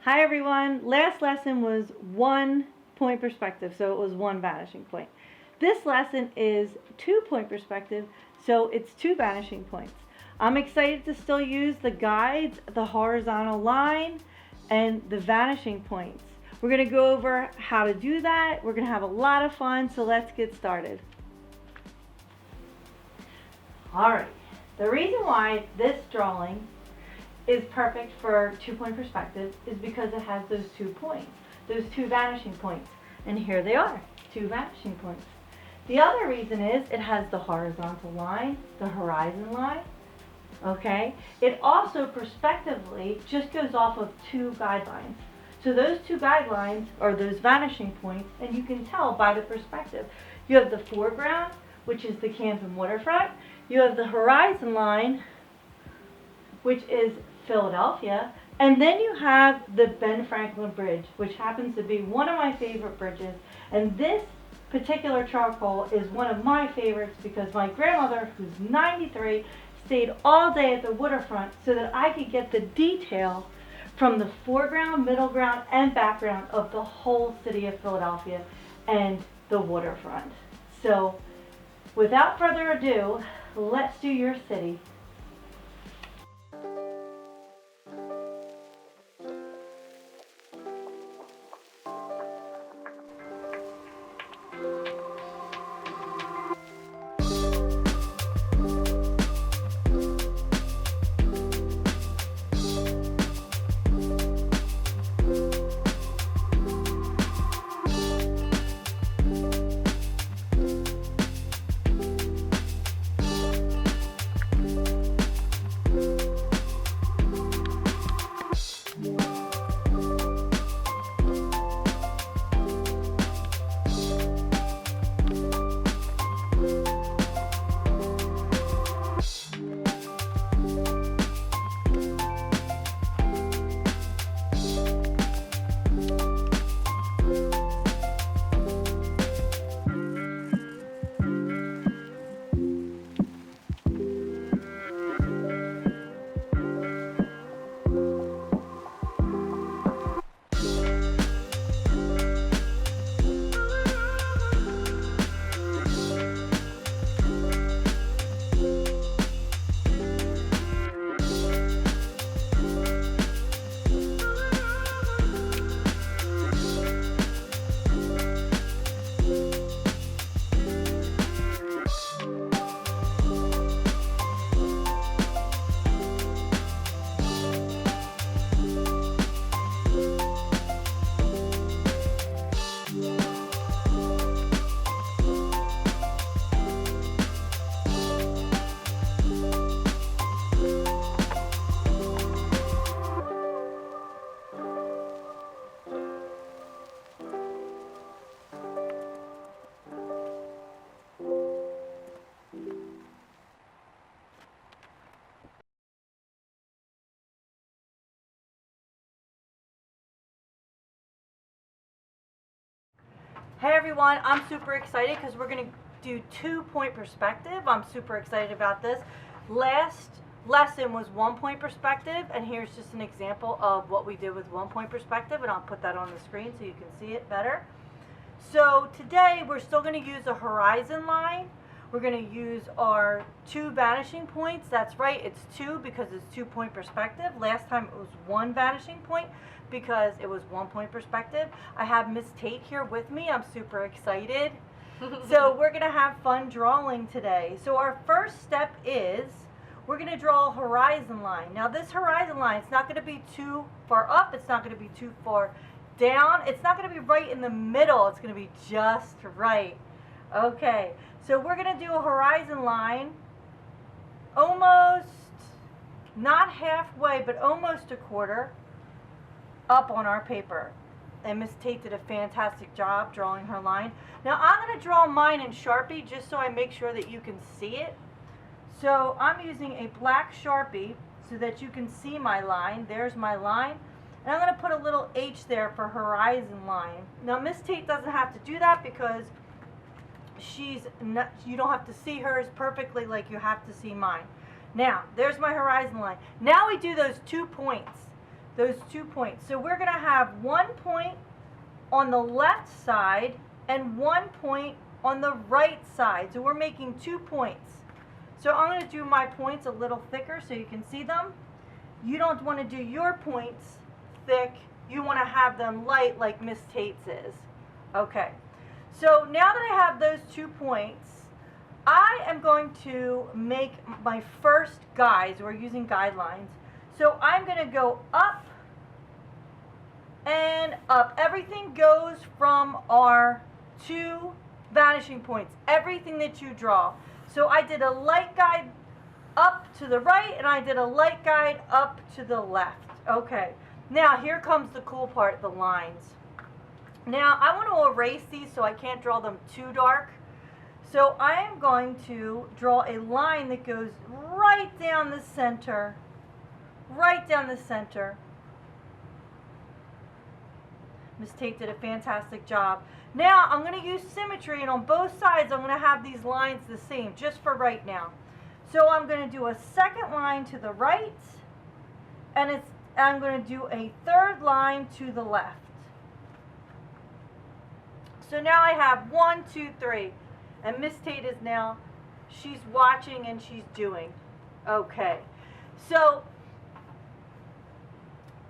Hi everyone. Last lesson was 1 point perspective, so it was one vanishing point. This lesson is 2 point perspective, so it's two vanishing points. I'm excited to still use the guides, the horizontal line, and the vanishing points. We're going to go over how to do that. We're going to have a lot of fun, so let's get started. Alright, the reason why this drawing is perfect for 2 point perspective is because it has those 2 points, those two vanishing points. And here they are, two vanishing points. The other reason is it has the horizontal line, the horizon line, okay? It also prospectively just goes off of two guidelines. So those two guidelines are those vanishing points, and you can tell by the perspective. You have the foreground, which is the Canton waterfront. You have the horizon line, which is Philadelphia, and then you have the Ben Franklin Bridge, which happens to be one of my favorite bridges. And this particular charcoal is one of my favorites because my grandmother, who's 93, stayed all day at the waterfront so that I could get the detail from the foreground, middle ground, and background of the whole city of Philadelphia and the waterfront. So without further ado, let's do your city. Hey everyone, I'm super excited because we're going to do 2 point perspective. I'm super excited about this. Last lesson was 1 point perspective, and here's just an example of what we did with 1 point perspective, and I'll put that on the screen so you can see it better. So today we're still going to use a horizon line. We're going to use our two vanishing points. That's right, it's two because it's 2 point perspective. Last time it was one vanishing point because it was 1 point perspective. I have Miss Tate here with me. I'm super excited. So we're going to have fun drawing today. So our first step is we're going to draw a horizon line. Now this horizon line, it's not going to be too far up. It's not going to be too far down. It's not going to be right in the middle. It's going to be just right. Okay, so we're going to do a horizon line almost, not halfway, but almost a quarter up on our paper. And Miss Tate did a fantastic job drawing her line. Now I'm going to draw mine in Sharpie just so I make sure that you can see it. So I'm using a black Sharpie so that you can see my line. There's my line. And I'm going to put a little H there for horizon line. Now Miss Tate doesn't have to do that because she's not, you don't have to see hers perfectly like you have to see mine. Now, there's my horizon line. Now we do those 2 points. those 2 points. So we're going to have 1 point on the left side and 1 point on the right side. So we're making 2 points. So I'm going to do my points a little thicker so you can see them. You don't want to do your points thick. You want to have them light like Miss Tate's is. Okay. So now that I have those 2 points, I am going to make my first guides. We're using guidelines. So I'm going to go up and up. Everything goes from our 2 vanishing points. Everything that you draw. So I did a light guide up to the right, and I did a light guide up to the left. Okay. Now here comes the cool part, the lines. Now I want to erase these so I can't draw them too dark. So I am going to draw a line that goes right down the center. Right down the center. Miss Tate did a fantastic job. Now I'm going to use symmetry, and on both sides I'm going to have these lines the same, just for right now. So I'm going to do a second line to the right, and I'm going to do a third line to the left. So now I have 1, 2, 3. And Miss Tate is now, she's watching and she's doing. Okay. So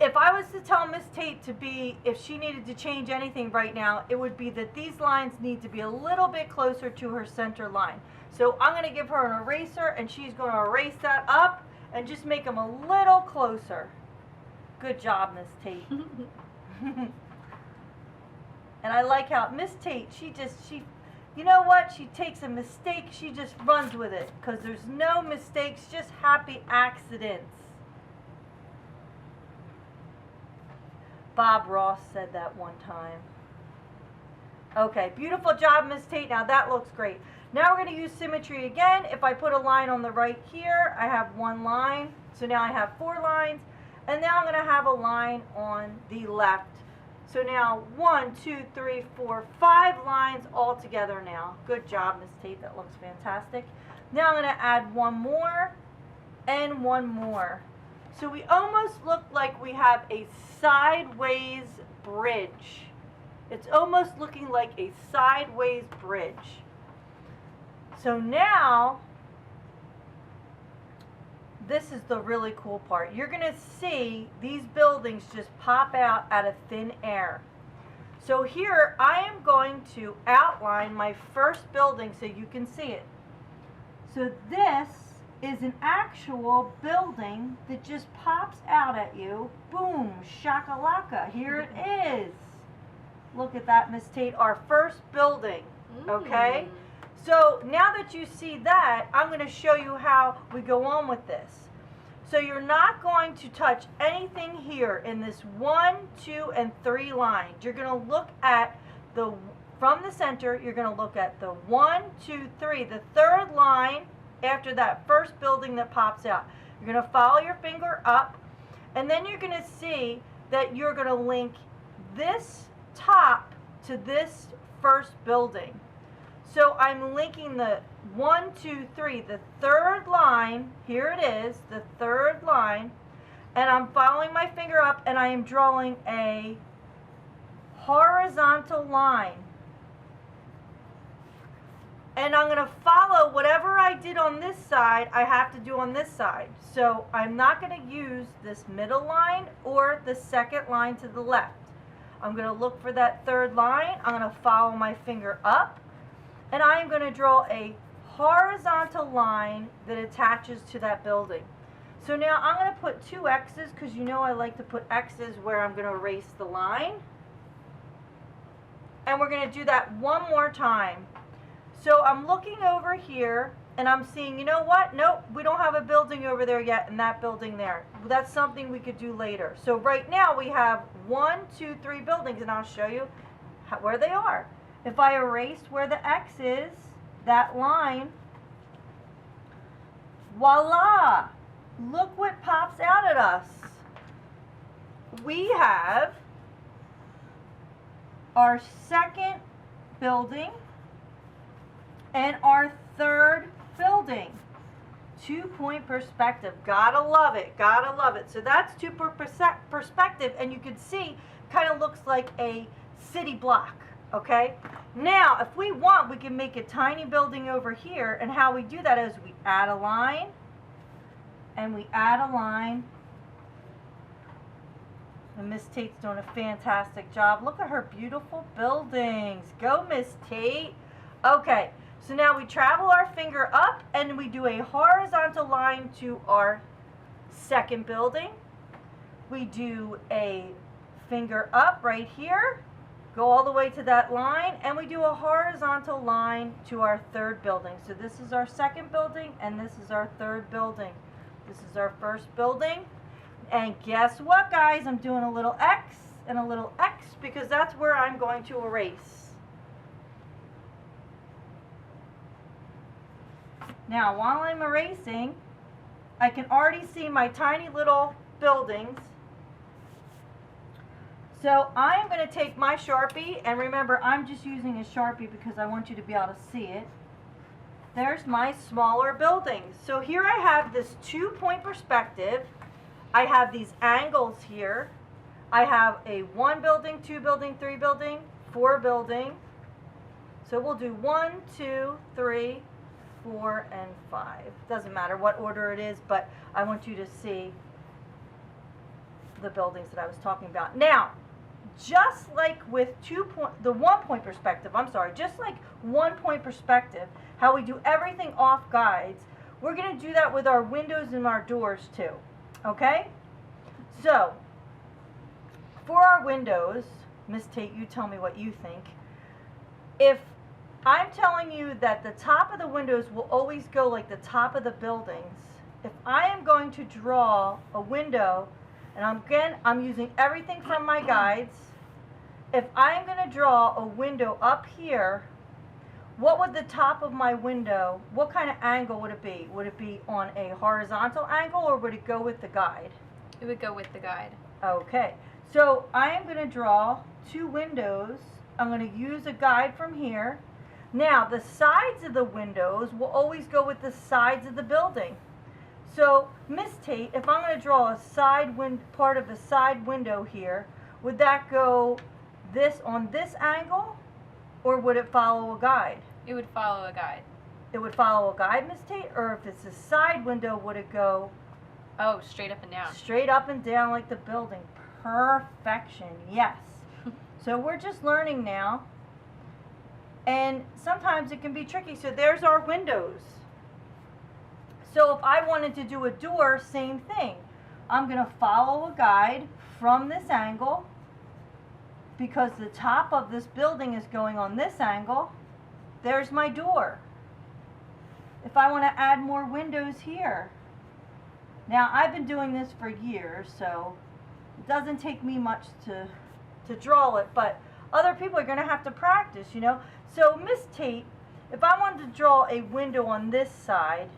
if I was to tell Miss Tate to be, if she needed to change anything right now, it would be that these lines need to be a little bit closer to her center line. So I'm going to give her an eraser, and she's going to erase that up and just make them a little closer. Good job, Miss Tate. And I like how Miss Tate, you know what? She takes a mistake, she just runs with it, because there's no mistakes, just happy accidents. Bob Ross said that one time. Okay, beautiful job, Miss Tate. Now that looks great. Now we're going to use symmetry again. If I put a line on the right here, I have 1 line. So now I have 4 lines. And now I'm going to have a line on the left. So now 1, 2, 3, 4, 5 lines all together now. Good job, Miss Tate. That looks fantastic. Now I'm going to add 1 more and 1 more. So we almost look like we have a sideways bridge. It's almost looking like a sideways bridge. So now, this is the really cool part. You're going to see these buildings just pop out of thin air. So here I am going to outline my first building so you can see it. So this is an actual building that just pops out at you. Boom, shakalaka, here it is. Look at that, Miss Tate, our first building, okay? So now that you see that, I'm going to show you how we go on with this. So you're not going to touch anything here in this 1, 2, and 3 lines. You're going to look at from the center, you're going to look at the 1, 2, 3, the third line after that first building that pops out. You're going to follow your finger up, and then you're going to see that you're going to link this top to this first building. So I'm linking the 1, 2, 3, the third line, here it is, the third line, and I'm following my finger up, and I am drawing a horizontal line. And I'm going to follow whatever I did on this side, I have to do on this side. So I'm not going to use this middle line or the second line to the left. I'm going to look for that third line, I'm going to follow my finger up, and I'm going to draw a horizontal line that attaches to that building. So now I'm going to put 2 X's, because you know I like to put X's where I'm going to erase the line. And we're going to do that 1 more time. So I'm looking over here, and I'm seeing, you know what? Nope, we don't have a building over there yet, and that building there. That's something we could do later. So right now we have 1, 2, 3 buildings, and I'll show you where they are. If I erase where the X is, that line, voila! Look what pops out at us. We have our second building and our third building. 2-point perspective. Gotta love it. Gotta love it. So that's 2-point perspective, and you can see kind of looks like a city block. Okay? Now, if we want, we can make a tiny building over here, and how we do that is we add a line, and we add a line. And Miss Tate's doing a fantastic job. Look at her beautiful buildings. Go, Miss Tate. Okay, so now we travel our finger up, and we do a horizontal line to our second building. We do a finger up right here, go all the way to that line, and we do a horizontal line to our third building. So this is our second building, and this is our third building. This is our first building. And guess what, guys? I'm doing a little X and a little X because that's where I'm going to erase. Now, while I'm erasing, I can already see my tiny little buildings. So I'm going to take my Sharpie, and remember, I'm just using a Sharpie because I want you to be able to see it. There's my smaller buildings. So here I have this 2-point perspective. I have these angles here. I have a 1 building, 2 building, 3 building, 4 building. So we'll do 1, 2, 3, 4, and 5. Doesn't matter what order it is, but I want you to see the buildings that I was talking about. Now, just like with the 1-point perspective, just like 1-point perspective, how we do everything off guides, we're going to do that with our windows and our doors too. Okay? So, for our windows, Miss Tate, you tell me what you think. If I'm telling you that the top of the windows will always go like the top of the buildings, if I am going to draw a window, and I'm using everything from my guides, if I'm going to draw a window up here, what would the top of my window, what kind of angle would it be? Would it be on a horizontal angle, or would it go with the guide? It would go with the guide. Okay, so I am going to draw 2 windows. I'm going to use a guide from here. Now, the sides of the windows will always go with the sides of the building. So, Miss Tate, if I'm going to draw a part of the side window here, would that go on this angle, or would it follow a guide? It would follow a guide. It would follow a guide, Miss Tate? Or if it's a side window, would it go? Oh, straight up and down. Straight up and down like the building. Perfection, yes. So we're just learning now. And sometimes it can be tricky. So there's our windows. So if I wanted to do a door, same thing. I'm going to follow a guide from this angle, because the top of this building is going on this angle. There's my door. If I want to add more windows here. Now, I've been doing this for years, so it doesn't take me much to draw it, but other people are going to have to practice, you know. So, Miss Tate, if I wanted to draw a window on this side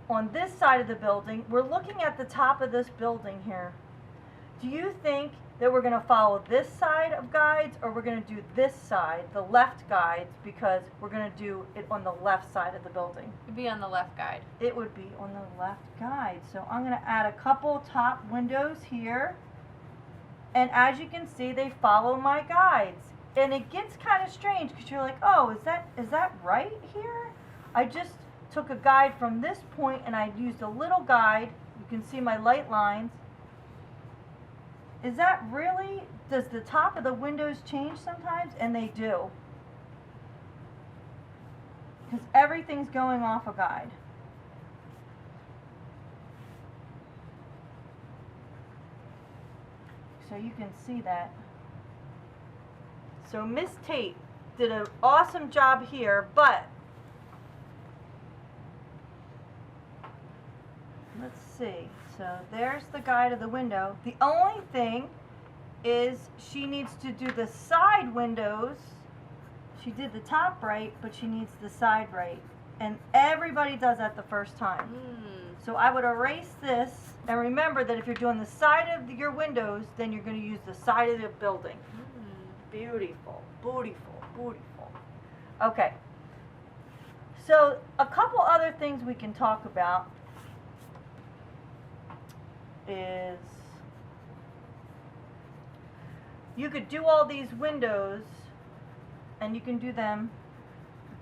of the building, we're looking at the top of this building here. Do you think that we're going to follow this side of guides, or we're going to do this side, the left guides, because we're going to do it on the left side of the building? It would be on the left guide. It would be on the left guide. So I'm going to add a couple top windows here. And as you can see, they follow my guides. And it gets kind of strange because you're like, oh, is that right here? I just took a guide from this point and I used a little guide. You can see my light lines. Is that really, does the top of the windows change sometimes? And they do. Because everything's going off a guide. So you can see that. So Miss Tate did an awesome job here, but let's see. So there's the guide of the window. The only thing is she needs to do the side windows. She did the top right, but she needs the side right. And everybody does that the first time. So I would erase this, and remember that if you're doing the side of your windows, then you're going to use the side of the building. Beautiful, beautiful, beautiful. Okay. So a couple other things we can talk about is you could do all these windows and you can do them.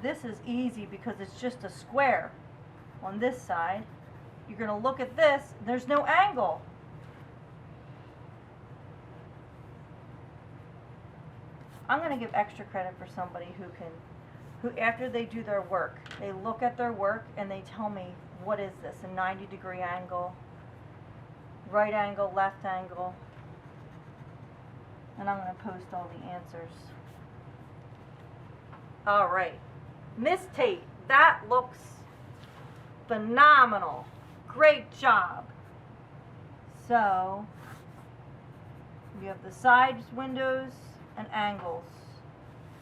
This is easy because it's just a square on this side. You're going to look at this, there's no angle. I'm going to give extra credit for somebody who after they do their work, they look at their work and they tell me, what is this? A 90-degree angle, right angle, left angle. And I'm going to post all the answers. All right. Miss Tate, that looks phenomenal. Great job. So, you have the sides, windows, and angles.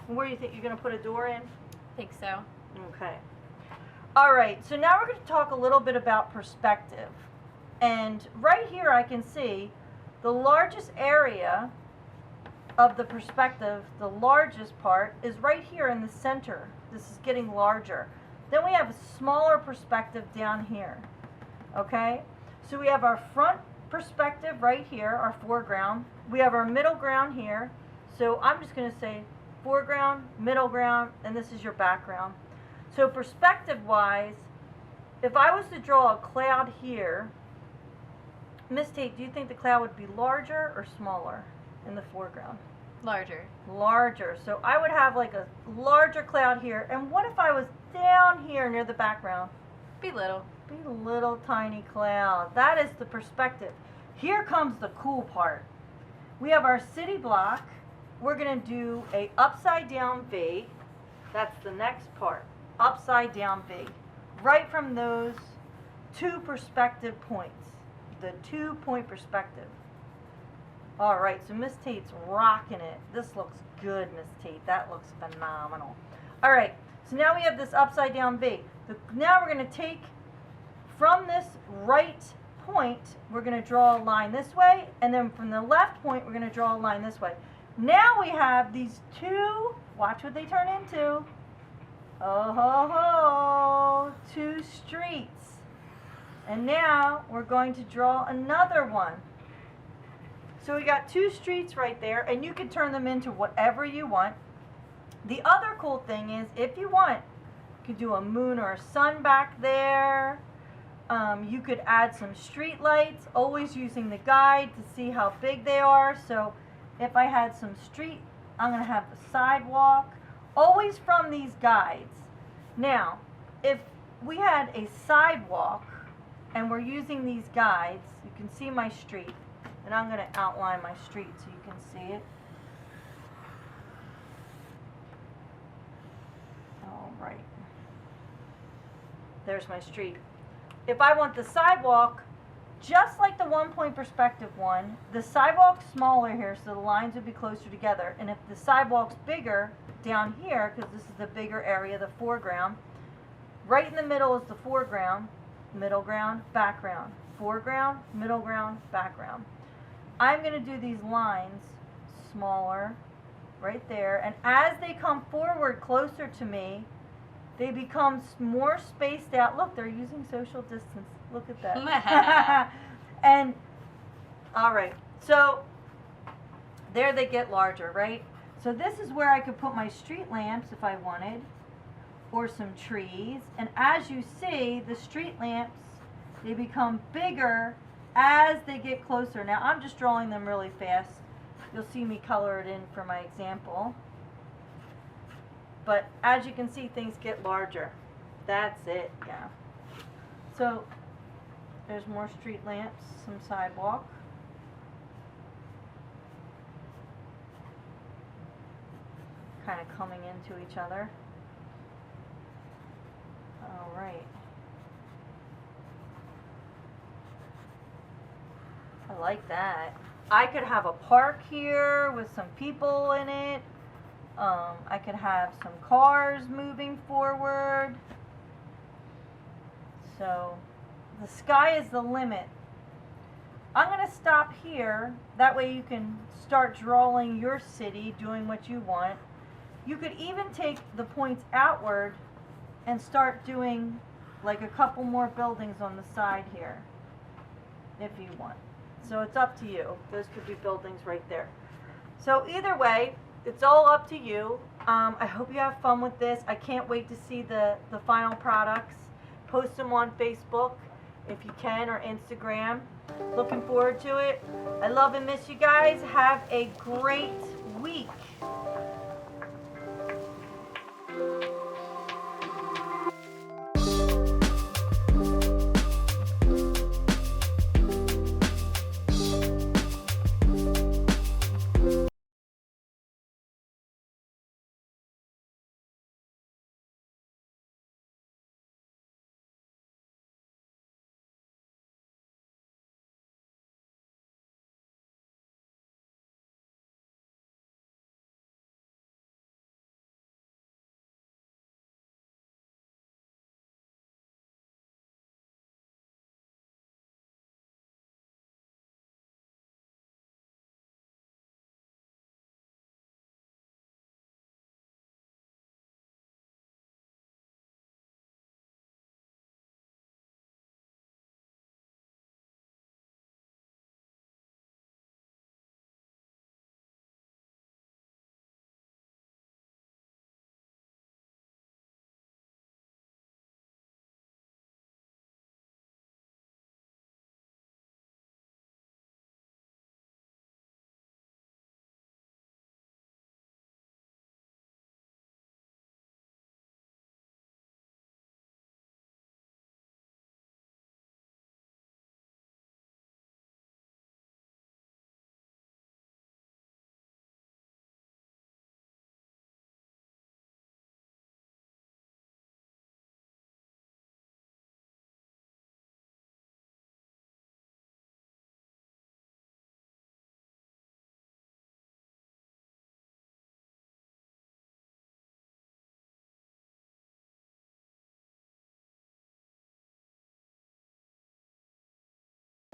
And where do you think you're going to put a door in? I think so. Okay. All right, so now we're going to talk a little bit about perspective. And right here I can see the largest area of the perspective, the largest part, is right here in the center. This is getting larger. Then we have a smaller perspective down here. Okay? So we have our front perspective right here, our foreground. We have our middle ground here. So I'm just going to say foreground, middle ground, and this is your background. So perspective-wise, if I was to draw a cloud here, Miss Tate, do you think the cloud would be larger or smaller in the foreground? Larger. Larger. So I would have like a larger cloud here. And what if I was down here near the background? Be little. Be a little tiny cloud. That is the perspective. Here comes the cool part. We have our city block. We're going to do a upside down V. That's the next part. Upside down V. Right from those two perspective points. The 2-point perspective. All right, so Miss Tate's rocking it. This looks good, Miss Tate. That looks phenomenal. All right, so now we have this upside down V. Now we're going to take from this right point, we're going to draw a line this way, and then from the left point, we're going to draw a line this way. Now we have these two, watch what they turn into. Oh ho ho, two streets. And now we're going to draw another one. So we got two streets right there, and you can turn them into whatever you want. The other cool thing is, if you want, you could do a moon or a sun back there. You could add some street lights, always using the guide to see how big they are. So if I had some street, I'm going to have the sidewalk, always from these guides. Now, if we had a sidewalk and we're using these guides, you can see my street. And I'm going to outline my street so you can see it. All right. There's my street. If I want the sidewalk, just like the 1-point perspective one, the sidewalk's smaller here, so the lines would be closer together. And if the sidewalk's bigger down here, because this is the bigger area, the foreground, right in the middle is the foreground, middle ground, background. Foreground, middle ground, background. I'm going to do these lines smaller right there, and as they come forward closer to me, they become more spaced out. Look, they're using social distance. Look at that. And, all right, so there they get larger, right? So this is where I could put my street lamps if I wanted, or some trees. And as you see, the street lamps, they become bigger as they get closer. Now, I'm just drawing them really fast. You'll see me color it in for my example. But as you can see, things get larger. That's it, yeah. So, there's more street lamps, some sidewalk. Kind of coming into each other. All right. I like that. I could have a park here with some people in it. I could have some cars moving forward. So the sky is the limit. I'm going to stop here. That way you can start drawing your city, doing what you want. You could even take the points outward and start doing like a couple more buildings on the side here, if you want. So it's up to you. Those could be buildings right there. So either way, it's all up to you. I hope you have fun with this. I can't wait to see the final products. Post them on Facebook if you can, or Instagram. Looking forward to it. I love and miss you guys. Have a great week.